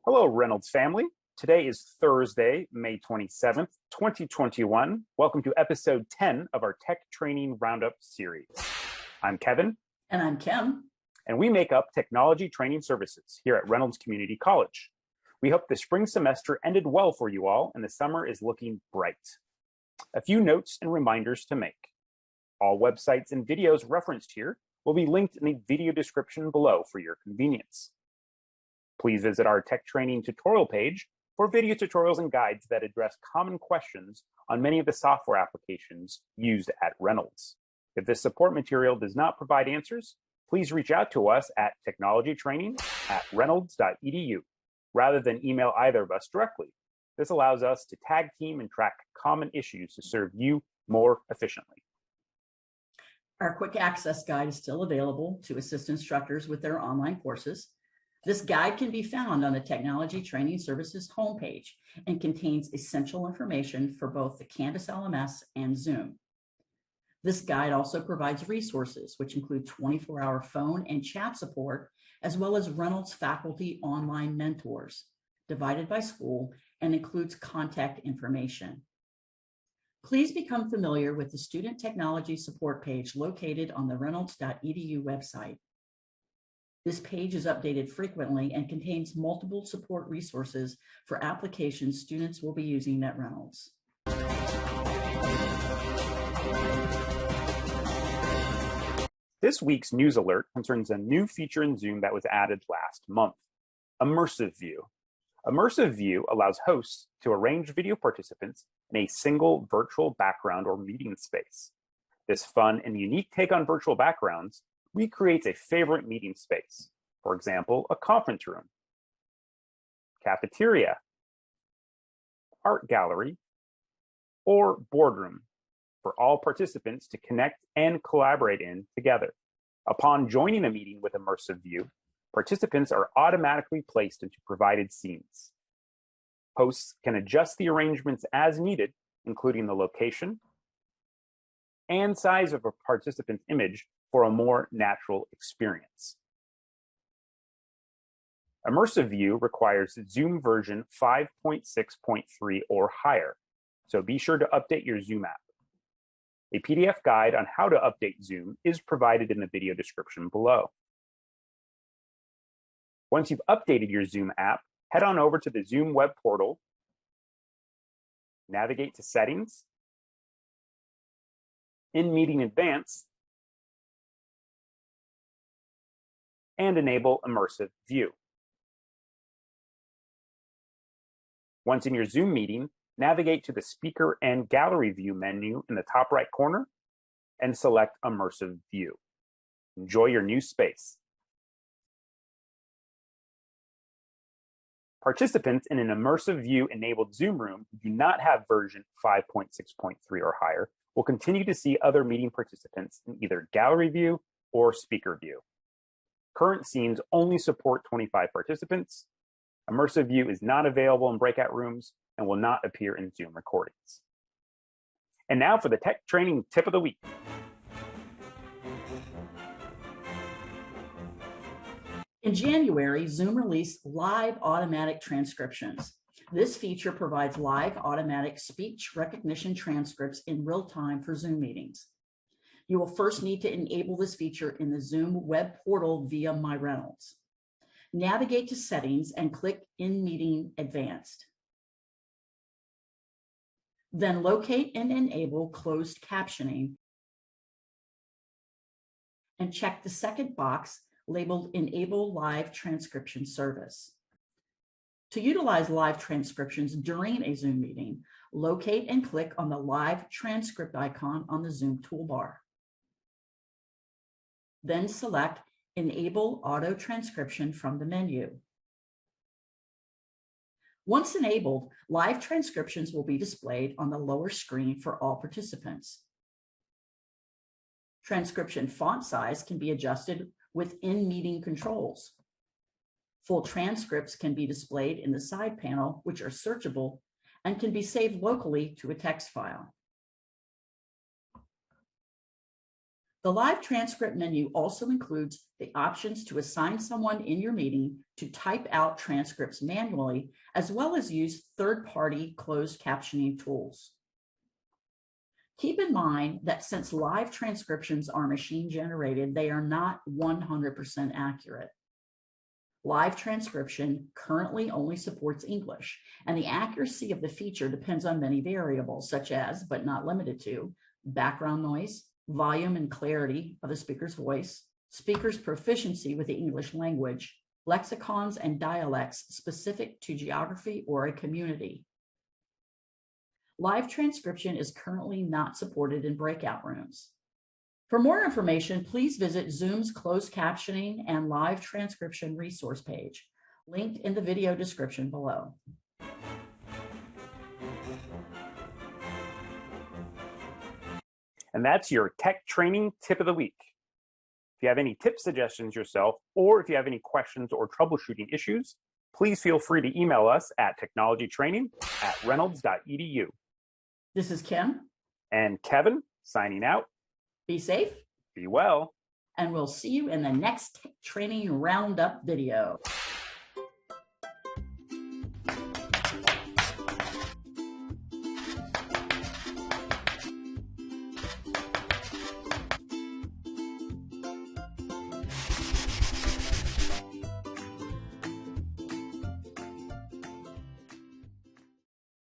Hello, Reynolds family. Today is Thursday, May 27th, 2021. Welcome to episode 10 of our Tech Training Roundup series. I'm Kevin. And I'm Kim. And we make up technology training services here at Reynolds Community College. We hope the spring semester ended well for you all and the summer is looking bright. A few notes and reminders to make. All websites and videos referenced here will be linked in the video description below for your convenience. Please visit our tech training tutorial page for video tutorials and guides that address common questions on many of the software applications used at Reynolds. If this support material does not provide answers, please reach out to us at technologytraining@reynolds.edu rather than email either of us directly. This allows us to tag team and track common issues to serve you more efficiently. Our quick access guide is still available to assist instructors with their online courses. This guide can be found on the Technology Training Services homepage and contains essential information for both the Canvas LMS and Zoom. This guide also provides resources, which include 24-hour phone and chat support, as well as Reynolds faculty online mentors, divided by school, and includes contact information. Please become familiar with the Student Technology Support page located on the reynolds.edu website. This page is updated frequently and contains multiple support resources for applications students will be using at Reynolds. This week's news alert concerns a new feature in Zoom that was added last month, Immersive View. Immersive View allows hosts to arrange video participants in a single virtual background or meeting space. This fun and unique take on virtual backgrounds recreates a favorite meeting space, for example, a conference room, cafeteria, art gallery, or boardroom for all participants to connect and collaborate in together. Upon joining a meeting with Immersive View, participants are automatically placed into provided scenes. Hosts can adjust the arrangements as needed, including the location and size of a participant's image for a more natural experience. Immersive View requires Zoom version 5.6.3 or higher, so be sure to update your Zoom app. A PDF guide on how to update Zoom is provided in the video description below. Once you've updated your Zoom app, head on over to the Zoom web portal, navigate to Settings, in Meeting Advanced, and enable Immersive View. Once in your Zoom meeting, navigate to the Speaker and Gallery View menu in the top right corner and select Immersive View. Enjoy your new space. Participants in an Immersive View enabled Zoom room who do not have version 5.6.3 or higher will continue to see other meeting participants in either Gallery View or Speaker View. Current scenes only support 25 participants. Immersive View is not available in breakout rooms and will not appear in Zoom recordings. And now for the tech training tip of the week. In January, Zoom released live automatic transcriptions. This feature provides live automatic speech recognition transcripts in real time for Zoom meetings. You will first need to enable this feature in the Zoom web portal via My Reynolds. Navigate to Settings and click In Meeting Advanced. Then locate and enable closed captioning and check the second box labeled Enable Live Transcription Service. To utilize live transcriptions during a Zoom meeting, locate and click on the live transcript icon on the Zoom toolbar. Then select Enable Auto Transcription from the menu. Once enabled, live transcriptions will be displayed on the lower screen for all participants. Transcription font size can be adjusted with in-meeting controls. Full transcripts can be displayed in the side panel, which are searchable and can be saved locally to a text file. The live transcript menu also includes the options to assign someone in your meeting to type out transcripts manually, as well as use third-party closed captioning tools. Keep in mind that since live transcriptions are machine generated, they are not 100% accurate. Live transcription currently only supports English, and the accuracy of the feature depends on many variables, such as, but not limited to, background noise, volume and clarity of the speaker's voice, speaker's proficiency with the English language, lexicons and dialects specific to geography or a community. Live transcription is currently not supported in breakout rooms. For more information, please visit Zoom's closed captioning and live transcription resource page, linked in the video description below. And that's your tech training tip of the week. If you have any tip suggestions yourself, or if you have any questions or troubleshooting issues, please feel free to email us at technologytraining@reynolds.edu. This is Kim. And Kevin, signing out. Be safe. Be well. And we'll see you in the next training roundup video.